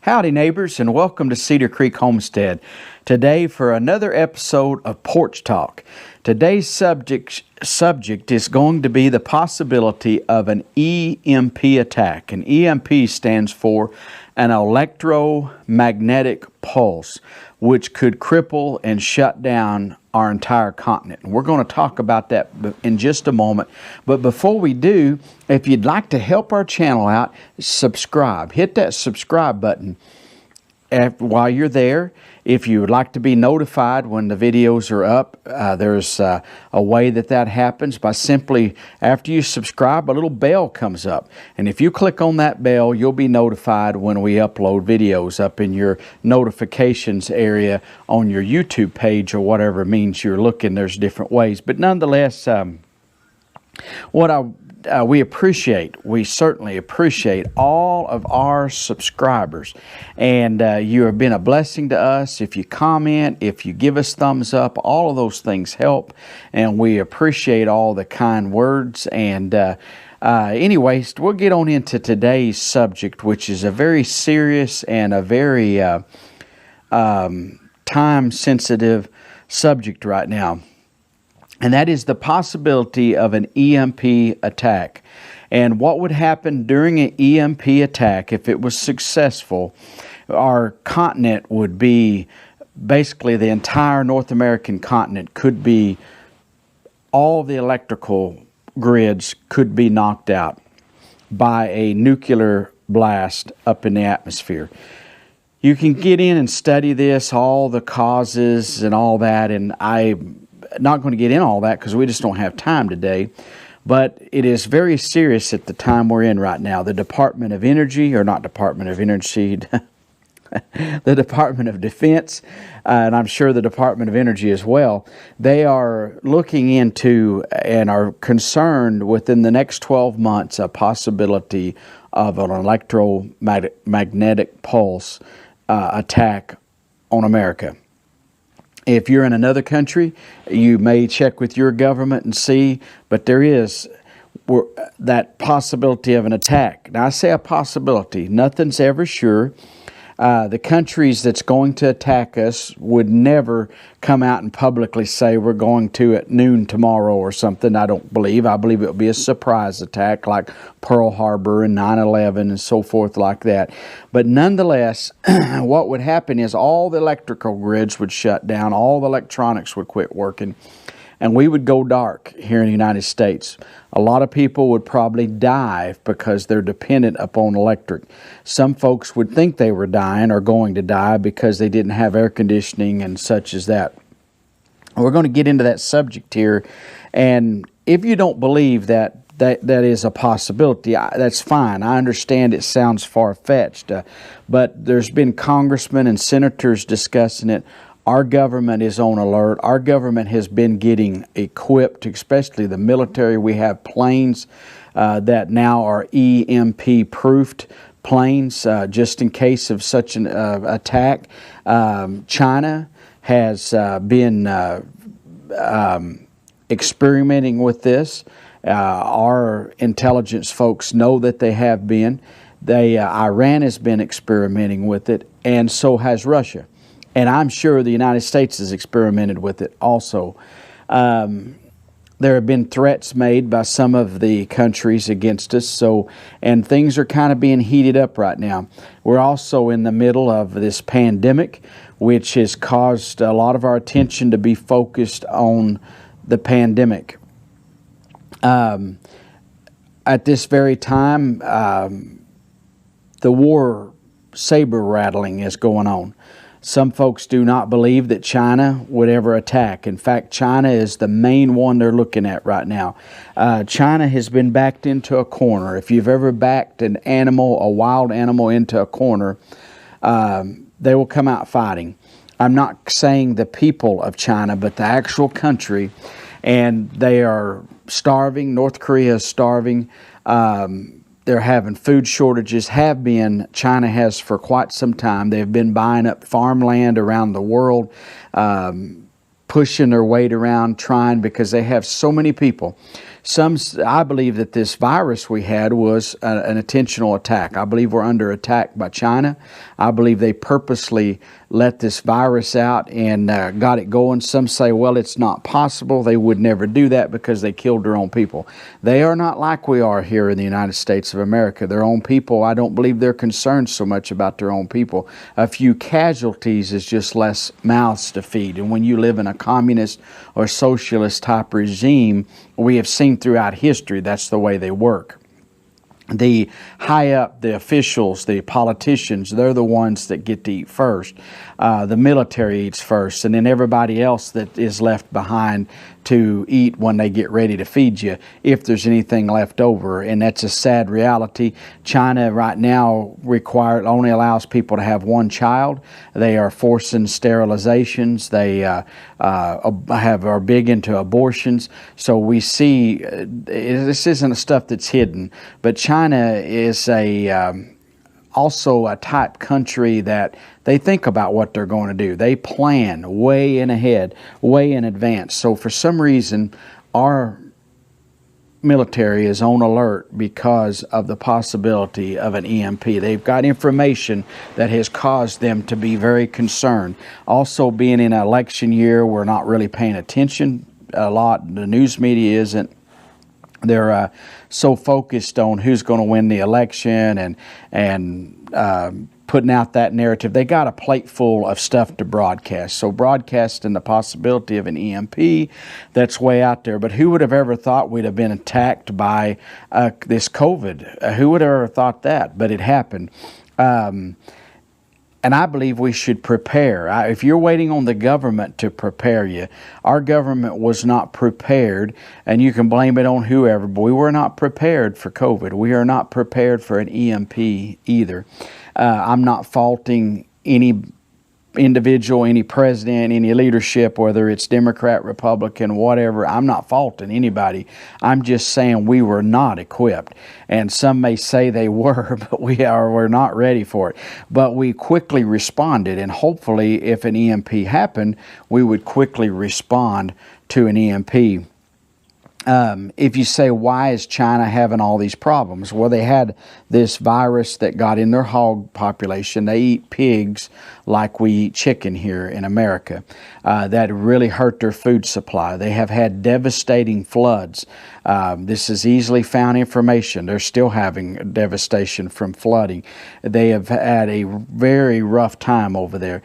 Howdy neighbors, and welcome to Cedar Creek Homestead. Today for another episode of Porch Talk. Today's subject is going to be the possibility of an EMP attack. An EMP stands for an electromagnetic pulse, which could cripple and shut down our entire continent. And we're going to talk about that in just a moment. But before we do, if you'd like to help our channel out, subscribe. Hit that subscribe button while you're there. If you would like to be notified when the videos are up, there's a way that happens by simply, after you subscribe, a little bell comes up. And if you click on that bell, you'll be notified when we upload videos up in your notifications area on your YouTube page or whatever means you're looking. There's different ways. But nonetheless, we certainly appreciate all of our subscribers, and you have been a blessing to us. If you comment, if you give us thumbs up, all of those things help, and we appreciate all the kind words. And anyways, we'll get on into today's subject, which is a very serious and a very time-sensitive subject right now. And that is the possibility of an EMP attack. And what would happen during an EMP attack if it was successful? Our continent would be, basically the entire North American continent could be, all the electrical grids could be knocked out by a nuclear blast up in the atmosphere. You can get in and study this, all the causes and all that, and I'm not going to get in all that because we just don't have time today. But it is very serious at the time we're in right now. The Department of Energy, or not Department of Energy, the Department of Defense, and I'm sure the Department of Energy as well, they are looking into and are concerned within the next 12 months a possibility of an electromagnetic pulse attack on America. If you're in another country, you may check with your government and see, but there is that possibility of an attack. Now, I say a possibility. Nothing's ever sure. The countries that's going to attack us would never come out and publicly say we're going to at noon tomorrow or something. I don't believe. I believe it will be a surprise attack like Pearl Harbor and 9/11 and so forth like that. But nonetheless, what would happen is all the electrical grids would shut down, all the electronics would quit working, and we would go dark here in the United States. A lot of people would probably die because they're dependent upon electric. Some folks would think they were dying or going to die because they didn't have air conditioning and such as that. We're going to get into that subject here, and if you don't believe that is a possibility, that's fine. I understand it sounds far-fetched, but there's been congressmen and senators discussing it. Our government is on alert. Our government has been getting equipped, especially the military. We have planes that now are EMP-proofed planes just in case of such an attack. China has been experimenting with this. Our intelligence folks know that they have been. Iran has been experimenting with it, and so has Russia. And I'm sure the United States has experimented with it also. There have been threats made by some of the countries against us, and things are kind of being heated up right now. We're also in the middle of this pandemic, which has caused a lot of our attention to be focused on the pandemic. At this very time, the war saber rattling is going on. Some folks do not believe that China would ever attack. In fact, China is the main one they're looking at right now. China has been backed into a corner. If you've ever backed an animal, a wild animal, into a corner, they will come out fighting. I'm not saying the people of China, but the actual country. And they are starving. North Korea is starving. They're having food shortages, China has for quite some time. They've been buying up farmland around the world, pushing their weight around, trying, because they have so many people. I believe that this virus we had was an intentional attack. I believe we're under attack by China. I believe they purposely let this virus out and got it going. Some say, well, it's not possible. They would never do that because they killed their own people. They are not like we are here in the United States of America. Their own people, I don't believe they're concerned so much about their own people. A few casualties is just less mouths to feed. And when you live in a communist or socialist type regime, we have seen throughout history that's the way they work. The high up, the officials, the politicians, they're the ones that get to eat first. The military eats first, and then everybody else that is left behind to eat when they get ready to feed you, if there's anything left over. And that's a sad reality. China right now only allows people to have one child. They are forcing sterilizations. They are big into abortions. So we see this isn't stuff that's hidden, but China is also a type country that they think about what they're going to do. They plan way in ahead, way in advance. So for some reason, our military is on alert because of the possibility of an EMP. They've got information that has caused them to be very concerned. Also, being in an election year, we're not really paying attention a lot. The news media isn't. They're so focused on who's going to win the election and putting out that narrative. They got a plate full of stuff to broadcast. So broadcasting the possibility of an EMP, that's way out there. But who would have ever thought we'd have been attacked by this COVID? Who would have ever thought that? But it happened. And I believe we should prepare. If you're waiting on the government to prepare you, our government was not prepared, and you can blame it on whoever, but we were not prepared for COVID. We are not prepared for an EMP either. I'm not faulting any individual, any president, any leadership, whether it's Democrat, Republican, whatever. I'm not faulting anybody. I'm just saying we were not equipped. And some may say they were, but we're not ready for it. But we quickly responded, and hopefully if an EMP happened, we would quickly respond to an EMP. If you say, why is China having all these problems? Well, they had this virus that got in their hog population. They eat pigs like we eat chicken here in America. That really hurt their food supply. They have had devastating floods. This is easily found information. They're still having devastation from flooding. They have had a very rough time over there.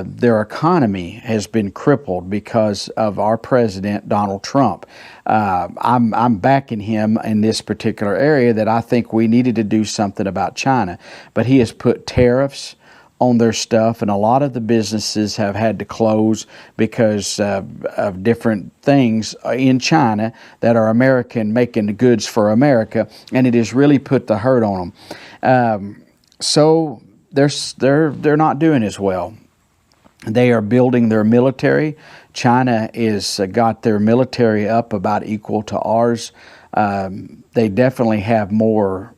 Their economy has been crippled because of our president, Donald Trump. I'm backing him in this particular area that I think we needed to do something about China. But he has put tariffs on their stuff, and a lot of the businesses have had to close because of different things in China that are American, making the goods for America, and it has really put the hurt on them. So they're not doing as well. They are building their military. China is got their military up about equal to ours. They definitely have more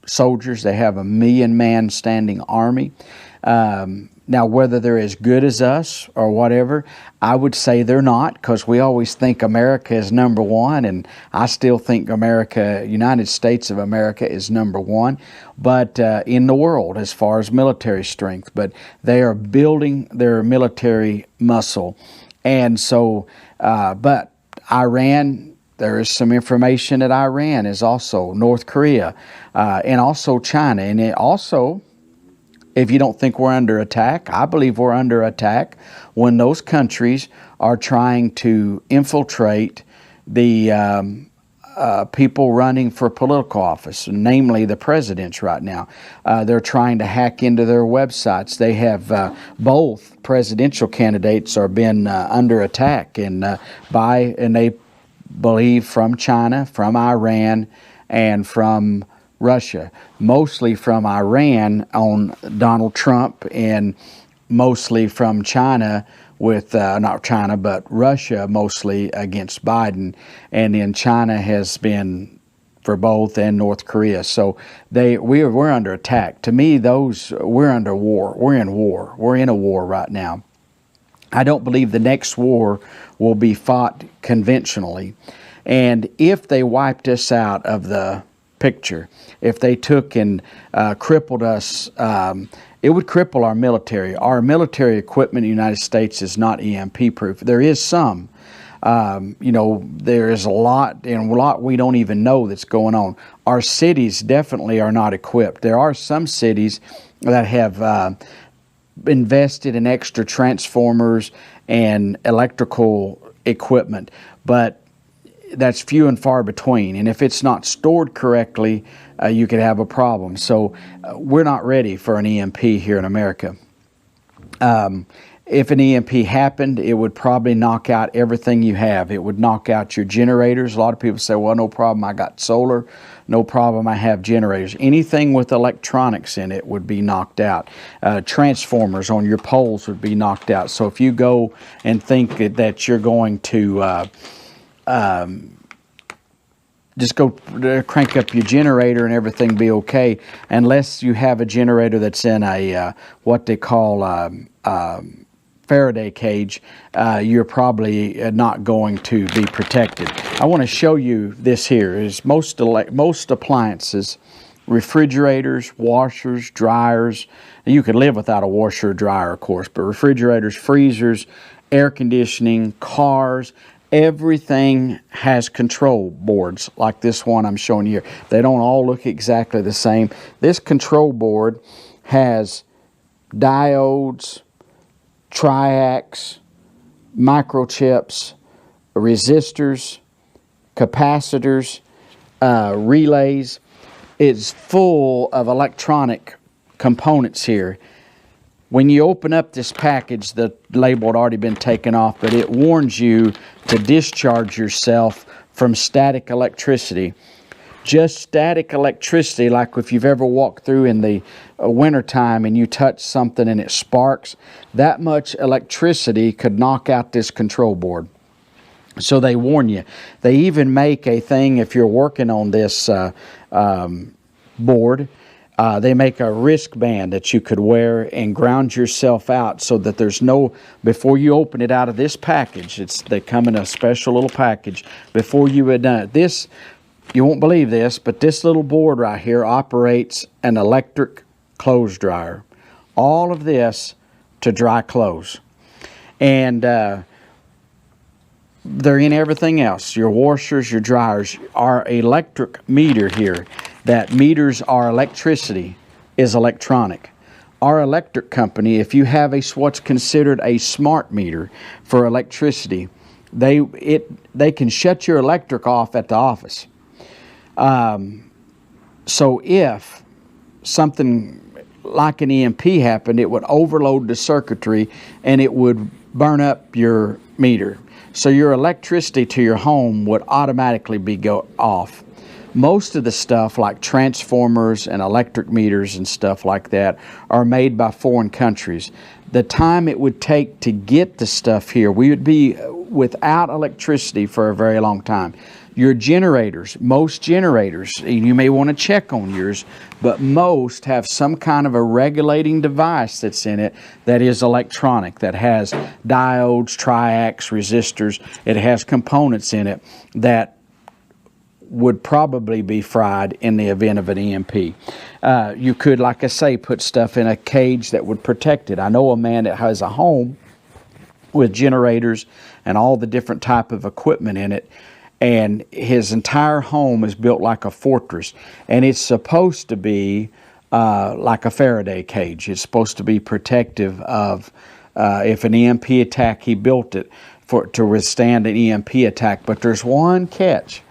soldiers. They have a 1 million man standing army. Now, whether they're as good as us or whatever, I would say they're not, because we always think America is number one, and I still think United States of America is number one, but in the world as far as military strength. But they are building their military muscle. And so, but Iran, there is some information that Iran is also North Korea, and also China. And it also, if you don't think we're under attack, I believe we're under attack when those countries are trying to infiltrate the people running for political office, namely the presidents right now. They're trying to hack into their websites. They have both presidential candidates are been under attack, and they believe from China, from Iran, and from Russia, mostly from Iran on Donald Trump, and mostly from China with, not China, but Russia mostly against Biden. And then China has been for both, and North Korea. So we're under attack. To me, we're under war. We're in war. We're in a war right now. I don't believe the next war will be fought conventionally. And if they wiped us out of the picture, if they took and crippled us, it would cripple our military. Our military equipment in the United States is not EMP proof. There is some. There is a lot, and a lot we don't even know that's going on. Our cities definitely are not equipped. There are some cities that have invested in extra transformers and electrical equipment, but that's few and far between. And if it's not stored correctly, you could have a problem. So we're not ready for an EMP here in America. If an EMP happened, it would probably knock out everything you have. It would knock out your generators. A lot of people say, well, no problem, I got solar. No problem, I have generators. Anything with electronics in it would be knocked out. Transformers on your poles would be knocked out. So if you go and think that you're going to just go crank up your generator and everything be okay, unless you have a generator that's in a what they call Faraday cage, you're probably not going to be protected. I want to show you this here. Is most appliances, refrigerators, washers, dryers. You could live without a washer or dryer, of course, but refrigerators, freezers, air conditioning, cars, everything has control boards like this one I'm showing you here. They don't all look exactly the same. This control board has diodes, triacs, microchips, resistors, capacitors, relays. It's full of electronic components here. When you open up this package, the label had already been taken off, but it warns you to discharge yourself from static electricity. Just static electricity, like if you've ever walked through in the wintertime and you touch something and it sparks, that much electricity could knock out this control board. So they warn you. They even make a thing, if you're working on this board, they make a wristband that you could wear and ground yourself out so that there's no, before you open it out of this package, they come in a special little package, before you had done it. This, you won't believe this, but this little board right here operates an electric clothes dryer. All of this to dry clothes. And they're in everything else. Your washers, your dryers. Our electric meter here that meters our electricity is electronic. Our electric company, if you have what's considered a smart meter for electricity, they can shut your electric off at the office. So if something like an EMP happened, it would overload the circuitry and it would burn up your meter. So your electricity to your home would automatically be off. Most of the stuff like transformers and electric meters and stuff like that are made by foreign countries. The time it would take to get the stuff here, we would be without electricity for a very long time. Your generators, most generators, you may want to check on yours, but most have some kind of a regulating device that's in it that is electronic, that has diodes, triacs, resistors. It has components in it that would probably be fried in the event of an EMP. You could, like I say, put stuff in a cage that would protect it. I know a man that has a home with generators and all the different type of equipment in it, and his entire home is built like a fortress, and it's supposed to be like a Faraday cage. It's supposed to be protective of if an EMP attack, he built it to withstand an EMP attack. But there's one catch.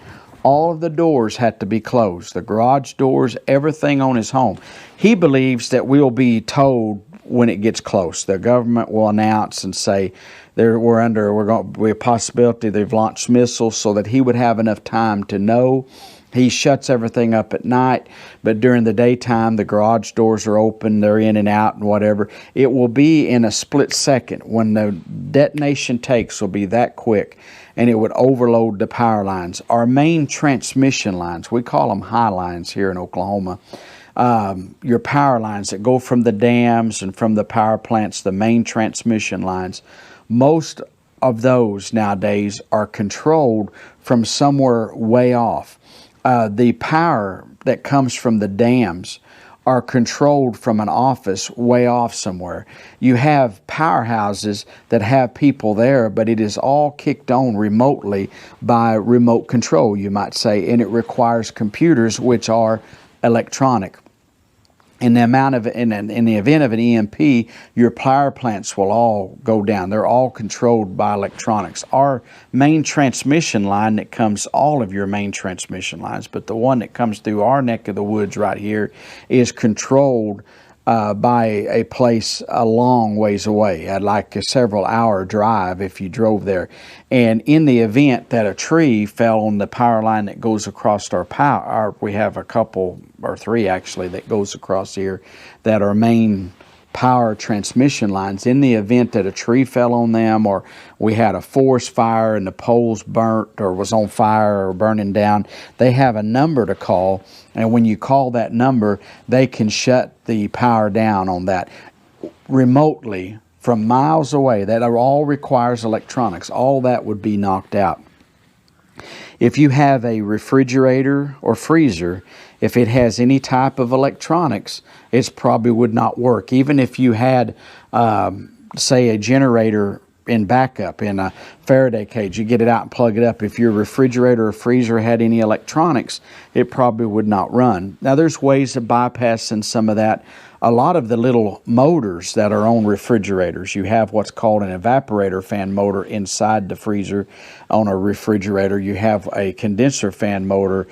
All of the doors had to be closed, the garage doors, everything on his home. He believes that we'll be told when it gets close. The government will announce and say we're a possibility they've launched missiles, so that he would have enough time to know. He shuts everything up at night, but during the daytime, the garage doors are open, they're in and out and whatever. It will be in a split second. When the detonation takes, will be that quick, and it would overload the power lines. Our main transmission lines, we call them high lines here in Oklahoma, your power lines that go from the dams and from the power plants, the main transmission lines, most of those nowadays are controlled from somewhere way off. The power that comes from the dams are controlled from an office way off somewhere. You have powerhouses that have people there, but it is all kicked on remotely by remote control, you might say, and it requires computers which are electronic. In the event of an EMP, your power plants will all go down. They're all controlled by electronics. Our main transmission line that comes, all of your main transmission lines, but the one that comes through our neck of the woods right here is controlled by a place a long ways away, at like a several-hour drive if you drove there. And in the event that a tree fell on the power line that goes across our power, we have a couple, or three actually, that goes across here that are main power transmission lines. In the event that a tree fell on them, or we had a forest fire and the poles burnt or was on fire or burning down, they have a number to call, and when you call that number, they can shut the power down on that remotely from miles away. That all requires electronics. All that would be knocked out. If you have a refrigerator or freezer, if it has any type of electronics, it probably would not work. Even if you had, say, a generator in backup in a Faraday cage, you get it out and plug it up. If your refrigerator or freezer had any electronics, it probably would not run. Now, there's ways of bypassing some of that. A lot of the little motors that are on refrigerators, you have what's called an evaporator fan motor inside the freezer. On a refrigerator, you have a condenser fan motor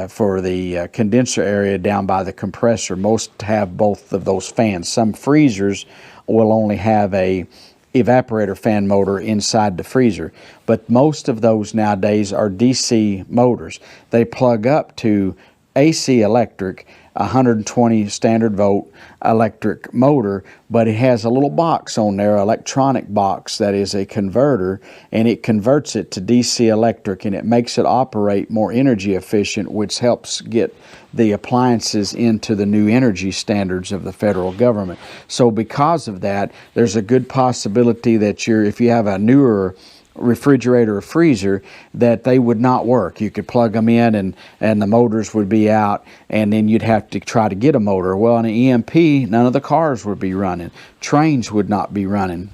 for the condenser area down by the compressor. Most have both of those fans. Some freezers will only have a evaporator fan motor inside the freezer, but most of those nowadays are DC motors. They plug up to AC electric, 120 standard volt electric motor, but it has a little box on there, electronic box, that is a converter, and it converts it to DC electric, and it makes it operate more energy efficient, which helps get the appliances into the new energy standards of the federal government. So because of that, there's a good possibility that if you have a newer refrigerator or freezer, that they would not work. You could plug them in and the motors would be out, and then you'd have to try to get a motor. Well, in an EMP, none of the cars would be running. Trains would not be running.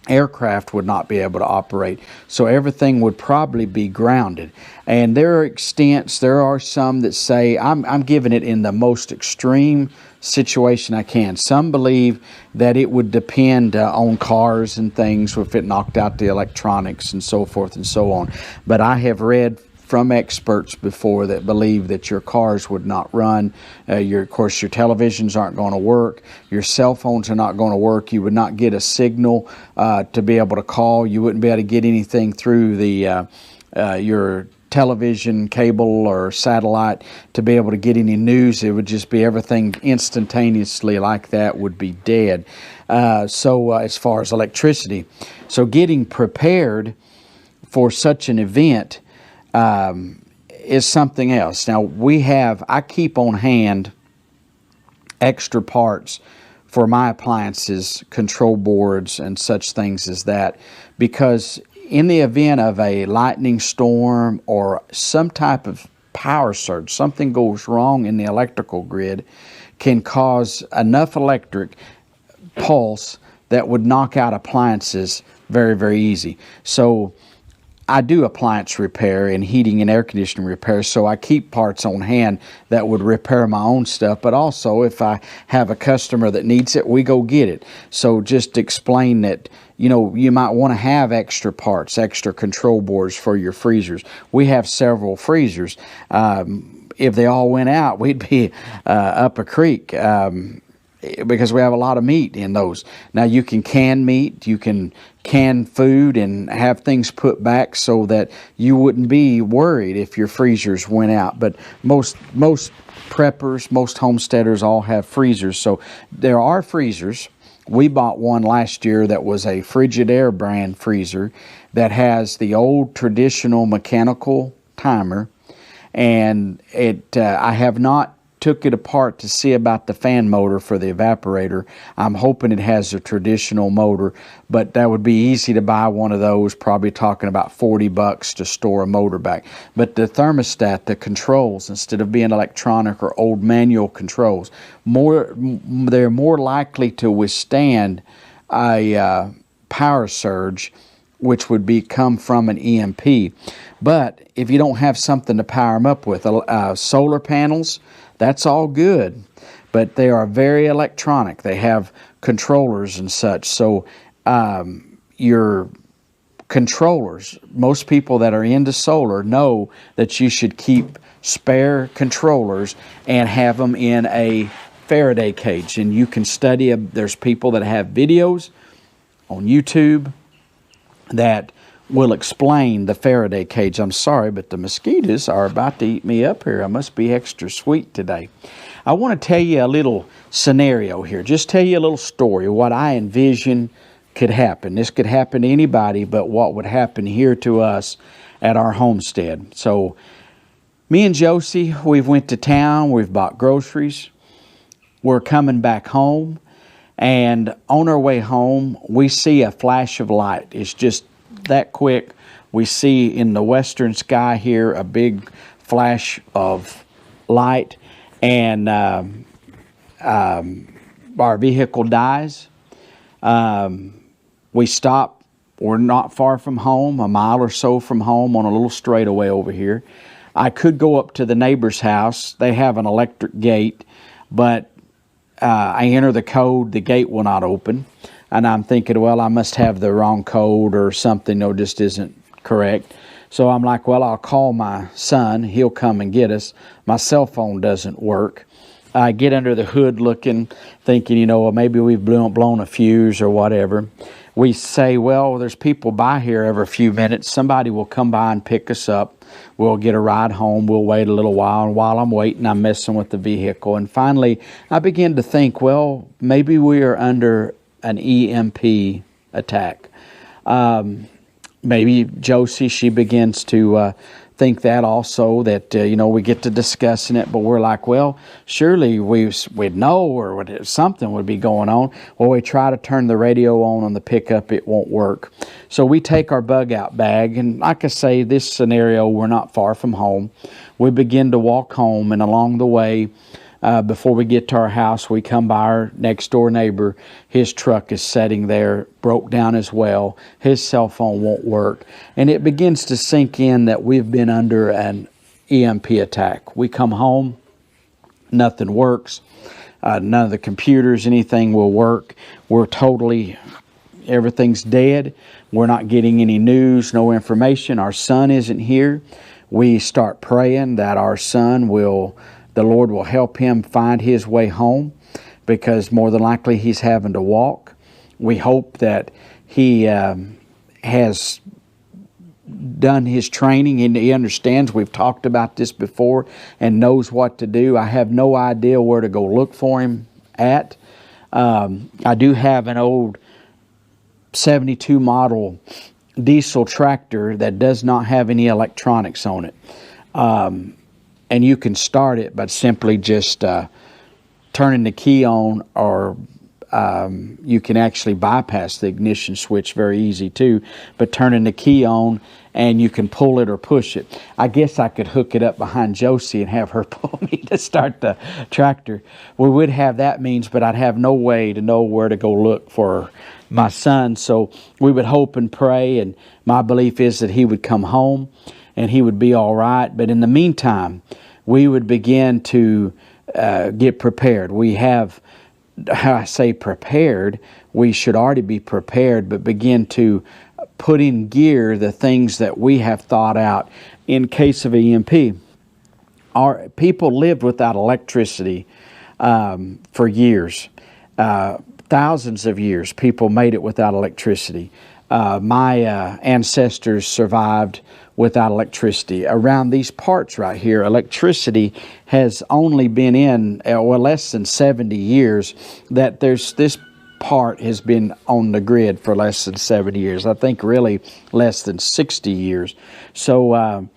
Aircraft would not be able to operate. So everything would probably be grounded. And there are some that say, I'm giving it in the most extreme situation I can. Some believe that it would depend on cars and things, if it knocked out the electronics and so forth and so on. But I have read from experts before that believe that your cars would not run. Of course, your televisions aren't going to work. Your cell phones are not going to work. You would not get a signal to be able to call. You wouldn't be able to get anything through your television, cable, or satellite to be able to get any news. It would just be everything instantaneously like that would be dead. So as far as electricity. So getting prepared for such an event is something else. Now I keep on hand extra parts for my appliances, control boards, and such things as that, because in the event of a lightning storm or some type of power surge, something goes wrong in the electrical grid, can cause enough electric pulse that would knock out appliances very, very easy. So I do appliance repair and heating and air conditioning repair, so I keep parts on hand that would repair my own stuff. But also, if I have a customer that needs it, we go get it. So just explain that, you might want to have extra parts, extra control boards for your freezers. We have several freezers. If they all went out, we'd be up a creek. Because we have a lot of meat in those. Now you can can meat, you can can food and have things put back so that you wouldn't be worried if your freezers went out. But most preppers, most homesteaders all have freezers. So there are freezers. We bought one last year that was a Frigidaire brand freezer that has the old traditional mechanical timer, and I have not took it apart to see about the fan motor for the evaporator. I'm hoping it has a traditional motor, but that would be easy to buy one of those, probably talking about $40 to store a motor back. But the thermostat, the controls, instead of being electronic or old manual controls, they're more likely to withstand a power surge, which would come from an EMP. But if you don't have something to power them up with, solar panels, that's all good, but they are very electronic. They have controllers and such. So your controllers, most people that are into solar know that you should keep spare controllers and have them in a Faraday cage. And you can study, there's people that have videos on YouTube that will explain the Faraday cage. I'm sorry, but the mosquitoes are about to eat me up here. I must be extra sweet today. I want to tell you a little scenario here. Just tell you a little story, what I envision could happen. This could happen to anybody, but what would happen here to us at our homestead. So, me and Josie, we've went to town. We've bought groceries. We're coming back home. And on our way home, we see a flash of light. It's just that quick. We see in the western sky here a big flash of light, and our vehicle dies. We stop. We're not far from home, a mile or so from home on a little straightaway over here. I could go up to the neighbor's house. They have an electric gate, but I enter the code, the gate will not open. And I'm thinking, well, I must have the wrong code or something, no, just isn't correct. So I'm like, well, I'll call my son. He'll come and get us. My cell phone doesn't work. I get under the hood looking, thinking, well, maybe we've blown a fuse or whatever. We say, well, there's people by here every few minutes. Somebody will come by and pick us up. We'll get a ride home. We'll wait a little while. And while I'm waiting, I'm messing with the vehicle. And finally, I begin to think, well, maybe we are under an EMP attack. Maybe Josie, she begins to think that also, that, we get to discussing it, but we're like, well, surely we'd know, or something would be going on. Well, we try to turn the radio on the pickup, it won't work. So we take our bug out bag, and like I say, this scenario, we're not far from home. We begin to walk home, and along the way, before we get to our house, we come by our next door neighbor. His truck is sitting there, broke down as well. His cell phone won't work. And it begins to sink in that we've been under an EMP attack. We come home, nothing works. None of the computers, anything will work. Everything's dead. We're not getting any news, no information. Our son isn't here. We start praying that our son the Lord will help him find his way home, because more than likely he's having to walk. We hope that he has done his training and he understands. We've talked about this before and knows what to do. I have no idea where to go look for him at. I do have an old 72 model diesel tractor that does not have any electronics on it. And you can start it by simply just turning the key on, or you can actually bypass the ignition switch very easy too, but turning the key on, and you can pull it or push it. I guess I could hook it up behind Josie and have her pull me to start the tractor. We would have that means, but I'd have no way to know where to go look for my son. So we would hope and pray, and my belief is that he would come home and he would be all right. But in the meantime, we would begin to get prepared. We have, how I say prepared, we should already be prepared, but begin to put in gear the things that we have thought out in case of EMP. Our people lived without electricity for years. Thousands of years, people made it without electricity. My ancestors survived without electricity. Around these parts right here, electricity has only been in less than 70 years. That this part has been on the grid for less than 70 years. I think really less than 60 years. So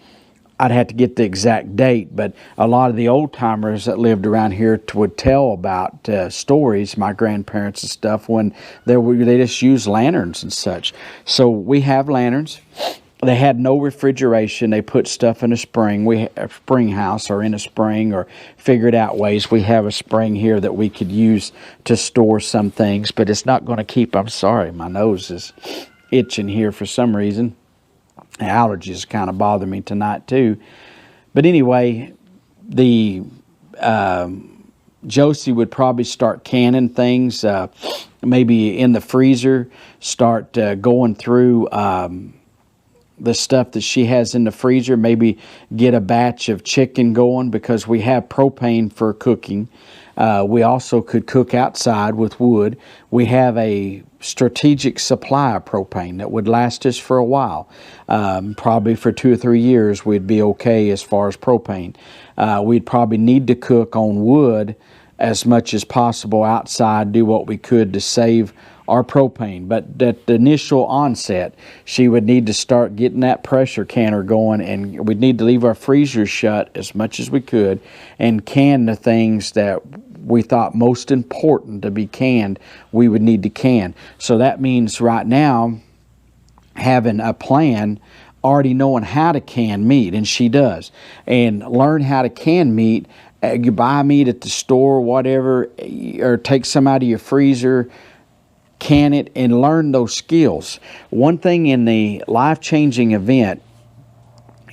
I'd have to get the exact date, but a lot of the old timers that lived around here would tell about stories, my grandparents and stuff, when they just used lanterns and such. So we have lanterns. They had no refrigeration. They put stuff in a spring, a spring house, or in a spring, or figured out ways. We have a spring here that we could use to store some things, but it's not going to keep. I'm sorry, my nose is itching here for some reason. Allergies kind of bother me tonight too. But anyway, Josie would probably start canning things, maybe in the freezer, start going through the stuff that she has in the freezer, maybe get a batch of chicken going, because we have propane for cooking. We also could cook outside with wood. We have a strategic supply of propane that would last us for a while. Probably for 2 or 3 years we'd be okay as far as propane. We'd probably need to cook on wood as much as possible outside, do what we could to save our propane. But at the initial onset, she would need to start getting that pressure canner going, and we'd need to leave our freezer shut as much as we could and can the things that we thought most important to be canned. We would need to can. So that means right now having a plan, already knowing how to can meat, and she does, and learn how to can meat. You buy meat at the store, whatever, or take some out of your freezer, can it, and learn those skills. One thing in the life-changing event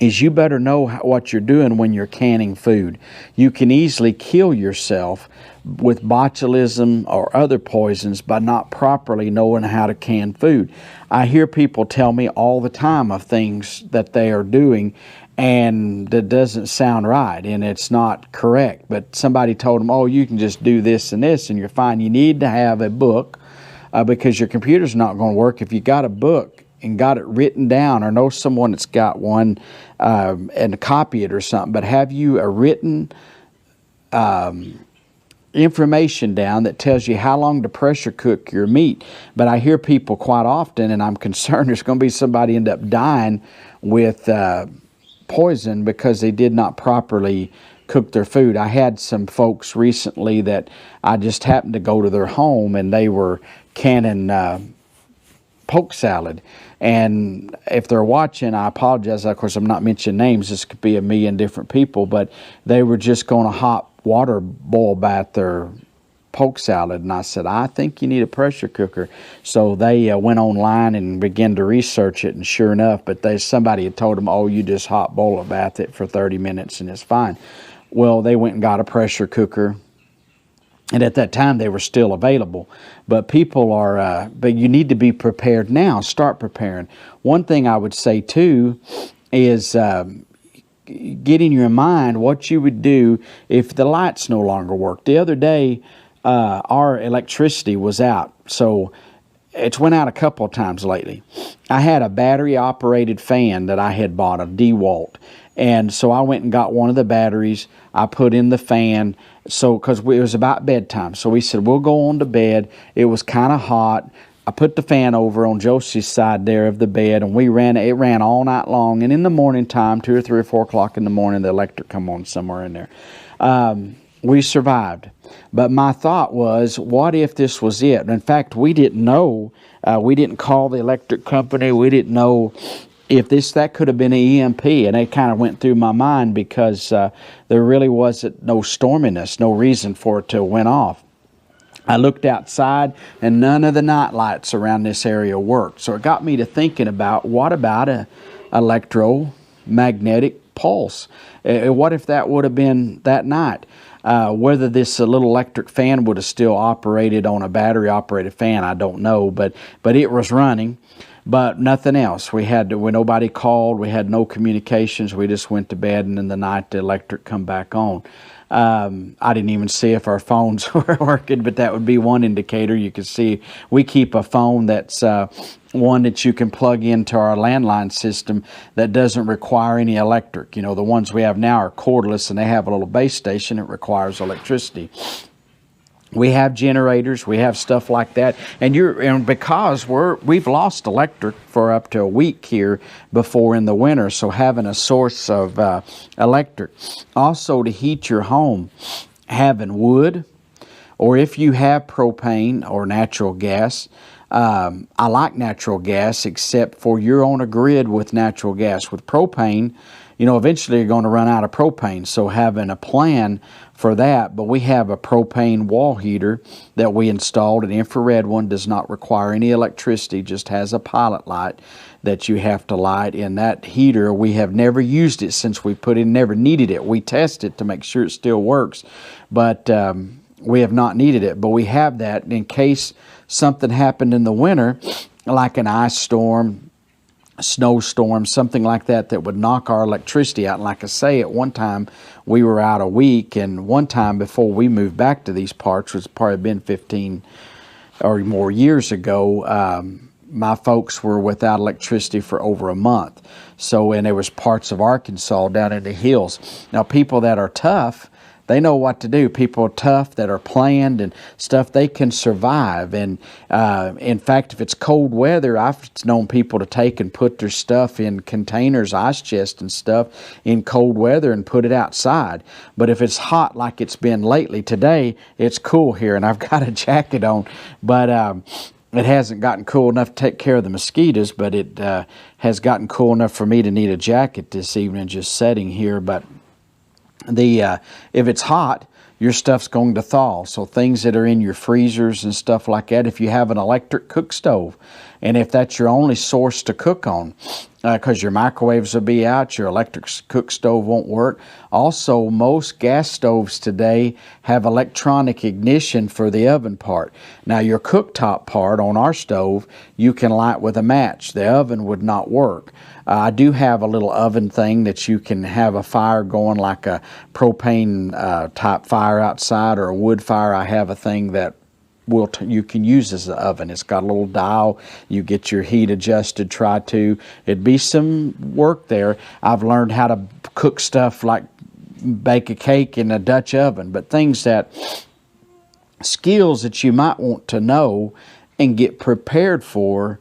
is you better know what you're doing when you're canning food. You can easily kill yourself with botulism or other poisons by not properly knowing how to can food. I hear people tell me all the time of things that they are doing, and that doesn't sound right, and it's not correct. But somebody told them, oh, you can just do this and this, and you're fine. You need to have a book, because your computer's not going to work. If you got a book and got it written down, or know someone that's got one, and copy it or something, but have you a written information down that tells you how long to pressure cook your meat. But I hear people quite often, and I'm concerned there's going to be somebody end up dying with poison because they did not properly cook their food. I had some folks recently that I just happened to go to their home, and they were canning poke salad. And if they're watching, I apologize. Of course, I'm not mentioning names. This could be a million different people, but they were just going to hot water boil bath their poke salad. And I said, I think you need a pressure cooker. So they went online and began to research it, and sure enough, but somebody had told them, oh, you just hot boil bath it for 30 minutes and it's fine. Well, they went and got a pressure cooker, and at that time they were still available. But people are, but you need to be prepared now. Start preparing. One thing I would say too is get in your mind what you would do if the lights no longer work. The other day, our electricity was out, so it's went out a couple of times lately. I had a battery-operated fan that I had bought, a DeWalt, and so I went and got one of the batteries. I put in the fan, so because it was about bedtime, so we said we'll go on to bed. It was kind of hot. I put the fan over on Josie's side there of the bed, and it ran all night long. And in the morning time, 2 or 3 or 4 o'clock in the morning, the electric come on somewhere in there. We survived. But my thought was, what if this was it? In fact, we didn't know. We didn't call the electric company. We didn't know if that could have been an EMP. And it kind of went through my mind because there really wasn't no storminess, no reason for it to went off. I looked outside, and none of the night lights around this area worked. So it got me to thinking about, what about an electromagnetic pulse? What if that would have been that night? Whether this little electric fan would have still operated on a battery-operated fan, I don't know. But it was running, but nothing else. When nobody called, we had no communications. We just went to bed, and in the night the electric come back on. I didn't even see if our phones were working, but that would be one indicator. You can see we keep a phone that's one that you can plug into our landline system that doesn't require any electric. You know, the ones we have now are cordless, and they have a little base station that requires electricity. We have generators, we have stuff like that, and because we've lost electric for up to a week here before in the winter, so having a source of electric. Also, to heat your home, having wood, or if you have propane or natural gas. I like natural gas, except for you're on a grid with natural gas. With propane, eventually you're going to run out of propane, so having a plan for that. But we have a propane wall heater that we installed. An infrared one, does not require any electricity, just has a pilot light that you have to light. And that heater, we have never used it since we put in, never needed it. We test it to make sure it still works, but we have not needed it. But we have that in case something happened in the winter, like an ice storm, snowstorm, something like that would knock our electricity out. And like I say, at one time we were out a week, and one time before we moved back to these parts, which has probably been 15 or more years ago, my folks were without electricity for over a month. So, and there was parts of Arkansas down in the hills. Now, people that are tough, they know what to do. People tough that are planned and stuff, they can survive. And in fact, if it's cold weather, I've known people to take and put their stuff in containers, ice chests and stuff in cold weather and put it outside. But if it's hot like it's been lately, today it's cool here and I've got a jacket on. But it hasn't gotten cool enough to take care of the mosquitoes, but it has gotten cool enough for me to need a jacket this evening just sitting here. But if it's hot, your stuff's going to thaw. So things that are in your freezers and stuff like that, if you have an electric cook stove, and if that's your only source to cook on, because your microwaves will be out, your electric cook stove won't work. Also, most gas stoves today have electronic ignition for the oven part. Now, your cooktop part on our stove, you can light with a match. The oven would not work. I do have a little oven thing that you can have a fire going, like a propane type fire outside or a wood fire. I have a thing that you can use as an oven. It's got a little dial. You get your heat adjusted. It'd be some work there. I've learned how to cook stuff like bake a cake in a Dutch oven, but skills that you might want to know and get prepared for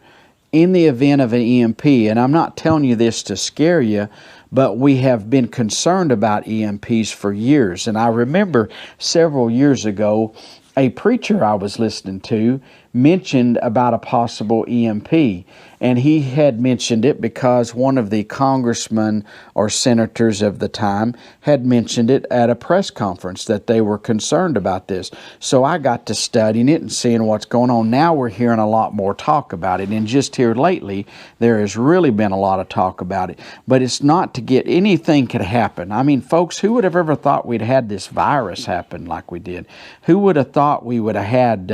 in the event of an EMP. And I'm not telling you this to scare you, but we have been concerned about EMPs for years. And I remember several years ago, a preacher I was listening to mentioned about a possible EMP. And he had mentioned it because one of the congressmen or senators of the time had mentioned it at a press conference, that they were concerned about this. So I got to studying it and seeing what's going on. Now we're hearing a lot more talk about it. And just here lately, there has really been a lot of talk about it. But it's not to get anything could happen. I mean, folks, who would have ever thought we'd had this virus happen like we did? Who would have thought we would have had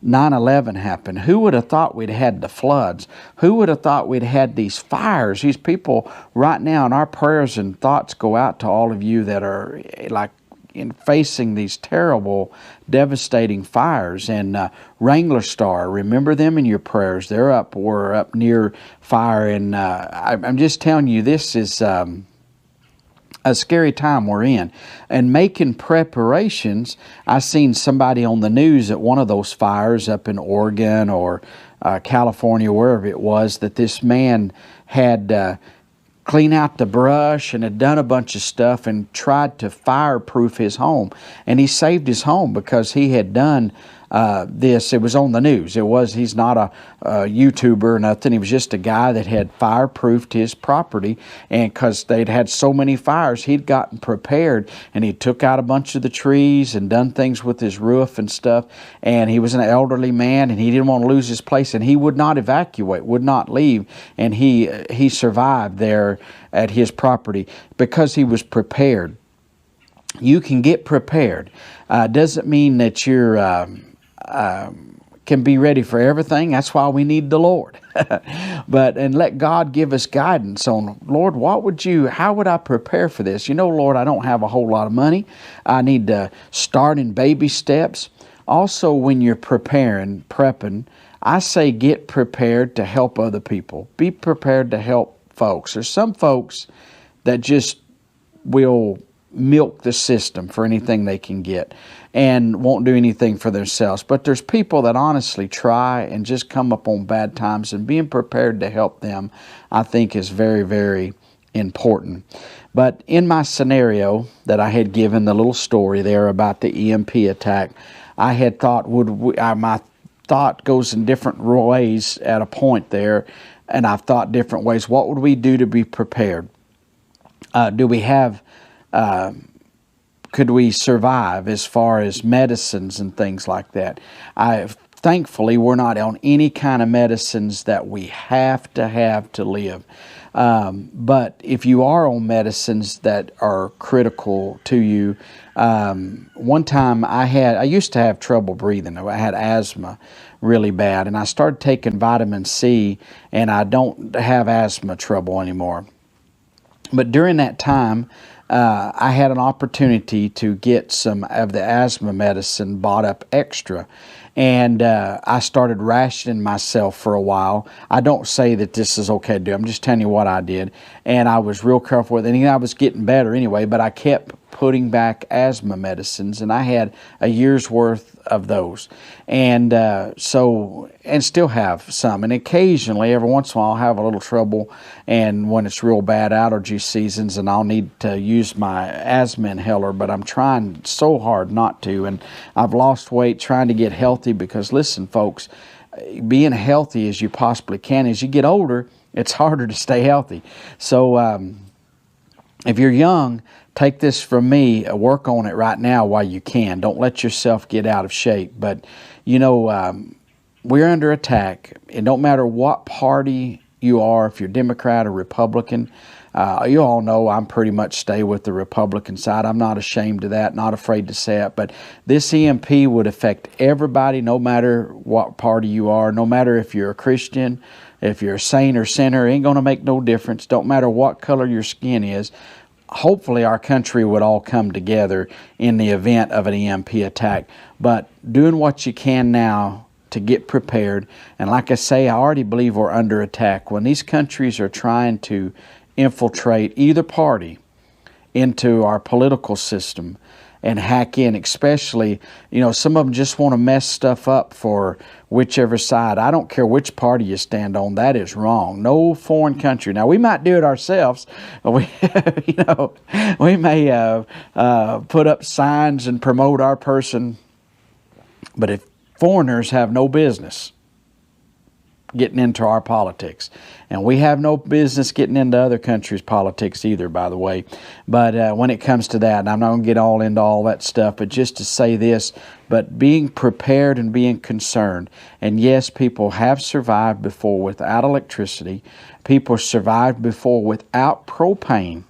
9/11 happen? Who would have thought we'd had the floods? Who would have thought we'd had these fires? These people right now, and our prayers and thoughts go out to all of you that are facing these terrible, devastating fires. And Wrangler Star, remember them in your prayers. We're up near fire. And I'm just telling you, this is a scary time we're in. And making preparations, I seen somebody on the news at one of those fires up in Oregon or California, wherever it was, that this man had cleaned out the brush and had done a bunch of stuff and tried to fireproof his home. And he saved his home because he had done this. It was on the news. He's not a YouTuber or nothing. He was just a guy that had fireproofed his property, and because they'd had so many fires, he'd gotten prepared, and he took out a bunch of the trees and done things with his roof and stuff. And he was an elderly man, and he didn't want to lose his place, and he would not evacuate, would not leave, and he survived there at his property because he was prepared. You can get prepared. Doesn't mean that you're can be ready for everything. That's why we need the Lord. And let God give us guidance on, Lord, how would I prepare for this? Lord, I don't have a whole lot of money. I need to start in baby steps. Also, when you're prepping, I say get prepared to help other people. Be prepared to help folks. There's some folks that just will milk the system for anything they can get and won't do anything for themselves. But there's people that honestly try and just come up on bad times, and being prepared to help them, I think, is very, very important. But in my scenario that I had given, the little story there about the EMP attack, I had thought, my thought goes in different ways at a point there, and I've thought different ways. What would we do to be prepared? Do we have could we survive as far as medicines and things like that? Thankfully, we're not on any kind of medicines that we have to live. But if you are on medicines that are critical to you, one time I used to have trouble breathing. I had asthma really bad, and I started taking vitamin C, and I don't have asthma trouble anymore. But during that time, I had an opportunity to get some of the asthma medicine bought up extra. And I started rationing myself for a while. I don't say that this is okay to do. I'm just telling you what I did. And I was real careful with it. And I was getting better anyway, but I kept putting back asthma medicines. And I had a year's worth of those. And and still have some. And occasionally, every once in a while, I'll have a little trouble. And when it's real bad allergy seasons, and I'll need to use my asthma inhaler. But I'm trying so hard not to. And I've lost weight trying to get healthy, because listen, folks, being healthy as you possibly can, as you get older, it's harder to stay healthy. So if you're young, take this from me, work on it right now while you can. Don't let yourself get out of shape. But, we're under attack. It don't matter what party you are, if you're Democrat or Republican. You all know I'm pretty much stay with the Republican side. I'm not ashamed of that, not afraid to say it. But this EMP would affect everybody, no matter what party you are, no matter if you're a Christian, if you're a saint or sinner, it ain't going to make no difference. Don't matter what color your skin is. Hopefully our country would all come together in the event of an EMP attack. But doing what you can now to get prepared. And like I say, I already believe we're under attack. When these countries are trying to infiltrate either party into our political system and hack in, especially, some of them just want to mess stuff up for whichever side. I don't care which party you stand on. That is wrong. No foreign country. Now, we might do it ourselves. We may put up signs and promote our person, but if foreigners have no business getting into our politics. And we have no business getting into other countries' politics either, by the way. But when it comes to that, and I'm not going to get all into all that stuff, but just to say this, but being prepared and being concerned. And yes, people have survived before without electricity. People survived before without propane.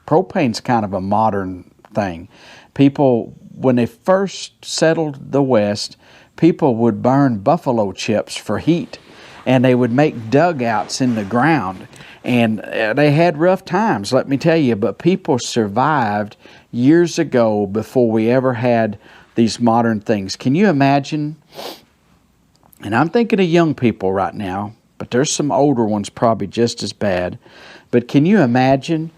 Propane's kind of a modern thing. People, when they first settled the West, people would burn buffalo chips for heat, and they would make dugouts in the ground. And they had rough times, let me tell you, but people survived years ago before we ever had these modern things. Can you imagine? And I'm thinking of young people right now, but there's some older ones probably just as bad. But can you imagine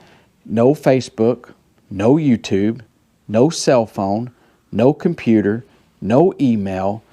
no Facebook, no YouTube, no cell phone, no computer, no email,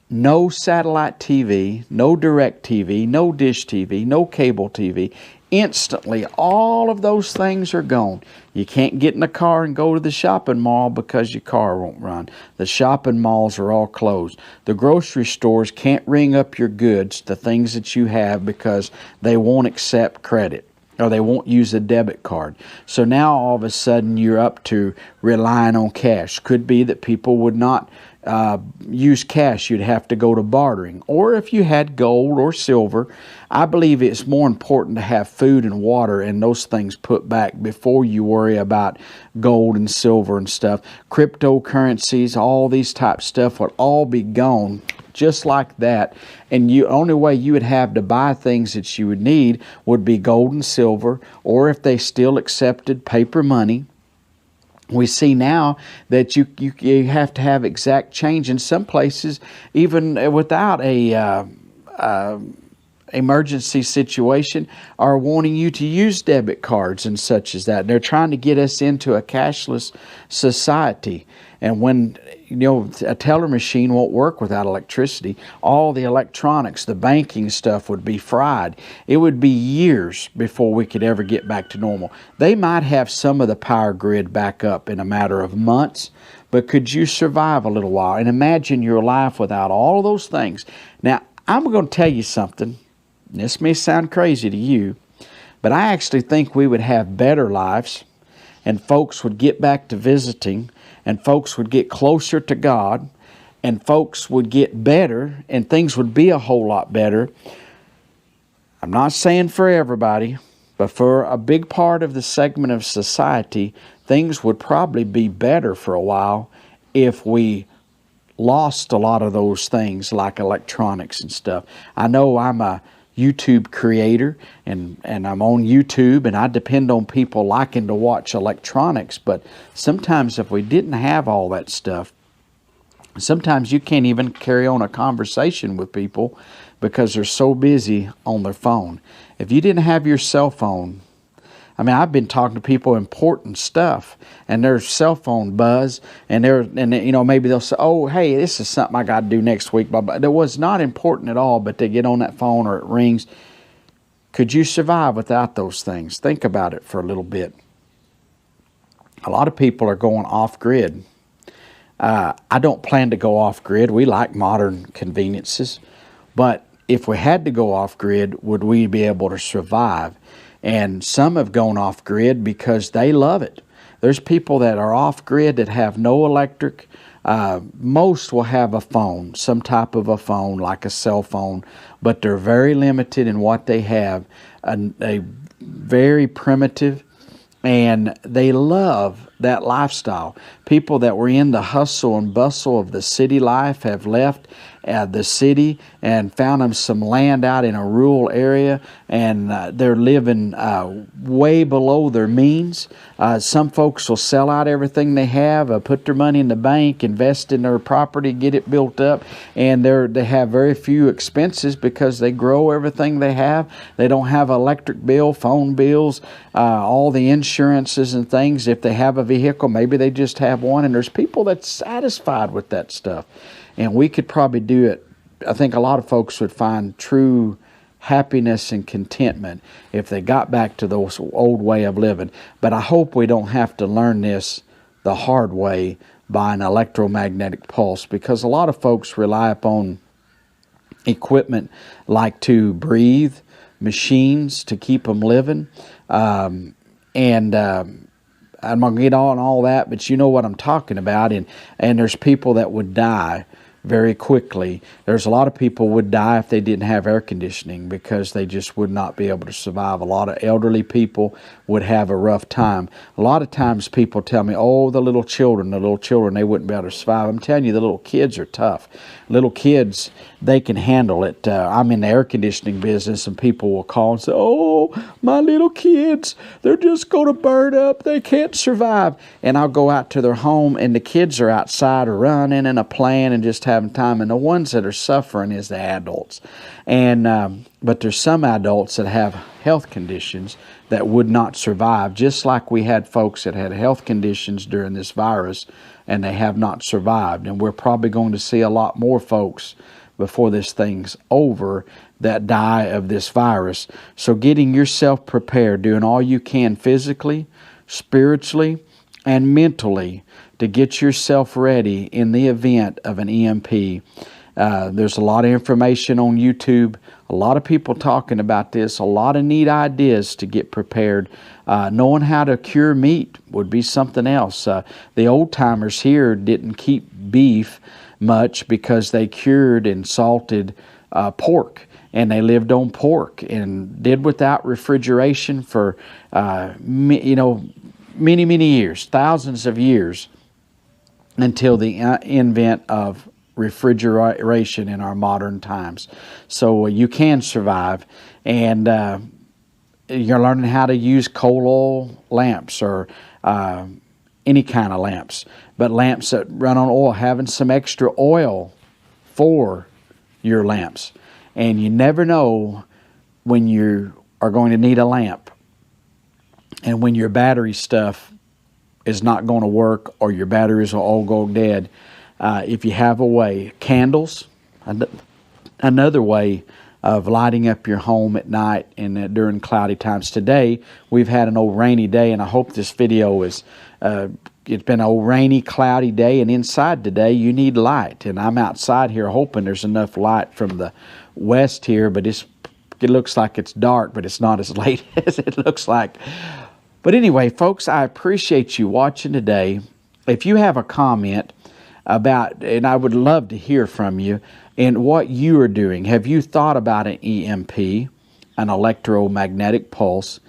no satellite TV, no direct TV, no dish TV, no cable TV. Instantly, all of those things are gone. You can't get in a car and go to the shopping mall because your car won't run. The shopping malls are all closed. The grocery stores can't ring up your goods, the things that you have, because they won't accept credit, or they won't use a debit card. So now all of a sudden you're up to relying on cash. Could be that people would not use cash. You'd have to go to bartering. Or if you had gold or silver, I believe it's more important to have food and water and those things put back before you worry about gold and silver and stuff. Cryptocurrencies, all these type stuff would all be gone just like that. And the only way you would have to buy things that you would need would be gold and silver, or if they still accepted paper money. We see now that you have to have exact change in some places, even without a emergency situation are wanting you to use debit cards and such as that. They're trying to get us into a cashless society. And when a teller machine won't work without electricity, all the electronics, the banking stuff would be fried. It would be years before we could ever get back to normal. They might have some of the power grid back up in a matter of months, but could you survive a little while? And imagine your life without all of those things. Now, I'm going to tell you something. This may sound crazy to you, but I actually think we would have better lives, and folks would get back to visiting, and folks would get closer to God, and folks would get better, and things would be a whole lot better. I'm not saying for everybody, but for a big part of the segment of society, things would probably be better for a while if we lost a lot of those things like electronics and stuff. I know I'm a YouTube creator, and I'm on YouTube, and I depend on people liking to watch electronics, but sometimes if we didn't have all that stuff, sometimes you can't even carry on a conversation with people because they're so busy on their phone. If you didn't have your cell phone, I mean, I've been talking to people important stuff, and their cell phone buzz, and maybe they'll say, "Oh, hey, this is something I got to do next week." But it was not important at all. But they get on that phone or it rings. Could you survive without those things? Think about it for a little bit. A lot of people are going off grid. I don't plan to go off grid. We like modern conveniences, but if we had to go off grid, would we be able to survive? And some have gone off grid because they love it. There's people that are off grid that have no electric. Most will have a phone, some type of a phone, like a cell phone, but they're very limited in what they have, a very primitive, and they love that lifestyle. People that were in the hustle and bustle of the city life have left the city and found them some land out in a rural area, and they're living way below their means. Some folks will sell out everything they have, put their money in the bank, invest in their property, get it built up, and they have very few expenses because they grow everything they have. They don't have electric bill, phone bills, all the insurances and things. If they have a vehicle, maybe they just have one, and there's people that's satisfied with that stuff. And we could probably do it. I think a lot of folks would find true happiness and contentment if they got back to those old way of living. But I hope we don't have to learn this the hard way by an electromagnetic pulse, because a lot of folks rely upon equipment like to breathe, machines to keep them living. I'm going to get on all that, but you know what I'm talking about. And there's people that would die very quickly. There's a lot of people would die if they didn't have air conditioning because they just would not be able to survive. A lot of elderly people would have a rough time. A lot of times people tell me, "Oh, the little children, they wouldn't be able to survive." I'm telling you, the little kids are tough. Little kids, they can handle it. I'm in the air conditioning business, and people will call and say, "Oh, my little kids, they're just going to burn up. They can't survive." And I'll go out to their home, and the kids are outside running and playing and just having time. And the ones that are suffering is the adults. But there's some adults that have health conditions that would not survive, just like we had folks that had health conditions during this virus, and they have not survived. And we're probably going to see a lot more folks before this thing's over that die of this virus. So getting yourself prepared, doing all you can physically, spiritually, and mentally to get yourself ready in the event of an EMP. There's a lot of information on YouTube, a lot of people talking about this, a lot of neat ideas to get prepared. Knowing how to cure meat would be something else. The old timers here didn't keep beef much because they cured and salted pork, and they lived on pork and did without refrigeration for many, many years, thousands of years, until the invent of refrigeration in our modern times. So you can survive, and you're learning how to use coal oil lamps or any kind of lamps, but lamps that run on oil, having some extra oil for your lamps. And you never know when you are going to need a lamp, and when your battery stuff is not going to work, or your batteries will all go dead, if you have a way, candles, another way of lighting up your home at night and during cloudy times. Today, we've had an old rainy day, and I hope this video is, it's been an old rainy, cloudy day, and inside today, you need light. And I'm outside here hoping there's enough light from the west here, but it looks like it's dark, but it's not as late as it looks like. But anyway, folks, I appreciate you watching today. If you have a comment about, and I would love to hear from you, and what you are doing. Have you thought about an EMP, an electromagnetic pulse?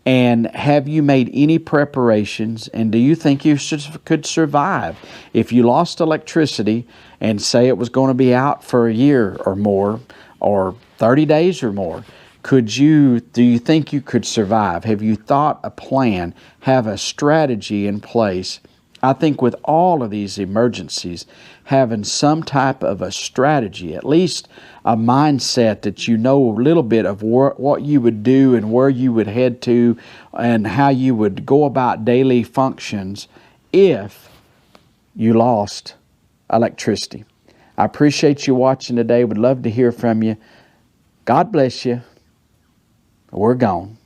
And have you made any preparations? And do you think you could survive if you lost electricity and say it was going to be out for a year or more, or 30 days or more? Do you think you could survive? Have you thought a plan, have a strategy in place? I think with all of these emergencies, having some type of a strategy, at least a mindset that you know a little bit of what you would do and where you would head to and how you would go about daily functions if you lost electricity. I appreciate you watching today. Would love to hear from you. God bless you. We're gone.